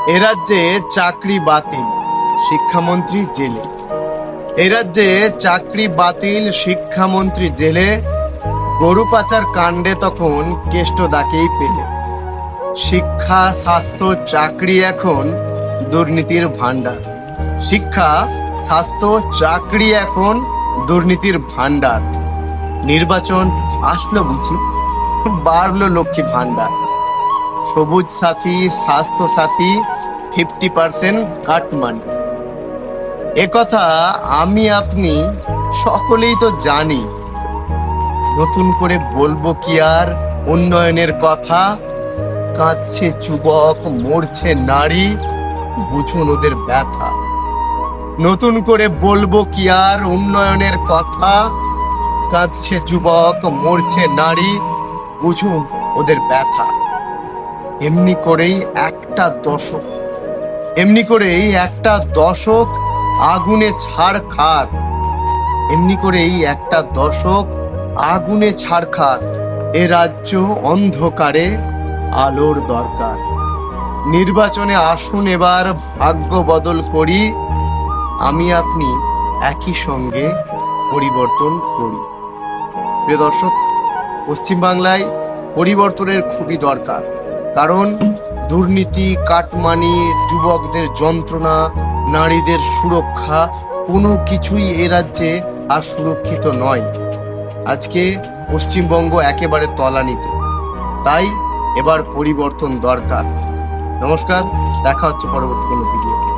এ রাজ্যে চাকরি বাতিল, শিক্ষামন্ত্রী জেলে। এ রাজ্যে চাকরি বাতিল, শিক্ষামন্ত্রী জেলে। গরু পাচার কাণ্ডে তখন কেষ্টদাকেই পেলে। শিক্ষা, স্বাস্থ্য, চাকরি এখন দুর্নীতির ভান্ডার। শিক্ষা, স্বাস্থ্য, চাকরি এখন দুর্নীতির ভান্ডার। নির্বাচন আসলো বুঝি, বাড়লো লক্ষ্মী ভান্ডার। সবুজ সাথী, স্বাস্থ্য সাথী, 50% কাটমানি। একথা আমি আপনি সকলেই তো জানি। নতুন করে বলবো কি আর উন্নয়নের কথা? কাঁদছে যুবক, মরছে নারী, বুঝুন ওদের ব্যথা। নতুন করে বলবো কি আর উন্নয়নের কথা? কাঁদছে যুবক, মরছে নারী, বুঝুন ওদের ব্যথা। এমনি করেই একটা দশক আগুনে ছাড়খার। এমনি করেই একটা দশক আগুনে ছাড়খার। এ রাজ্য অন্ধকারে আলোর দরকার। নির্বাচনে আসুন এবার ভাগ্য বদল করি। আমি আপনি একই সঙ্গে পরিবর্তন করি। প্রিয় দর্শক, পশ্চিমবাংলায় পরিবর্তনের খুবই দরকার। কারণ দুর্নীতি, কাটমানি, যুবকদের যন্ত্রণা, নারীদের সুরক্ষা, কোনো কিছুই এ রাজ্যে আর সুরক্ষিত নয়। আজকে পশ্চিমবঙ্গ একেবারে তলানিতে। তাই এবার পরিবর্তন দরকার। নমস্কার, দেখা হচ্ছে পরবর্তী কোনো ভিডিও।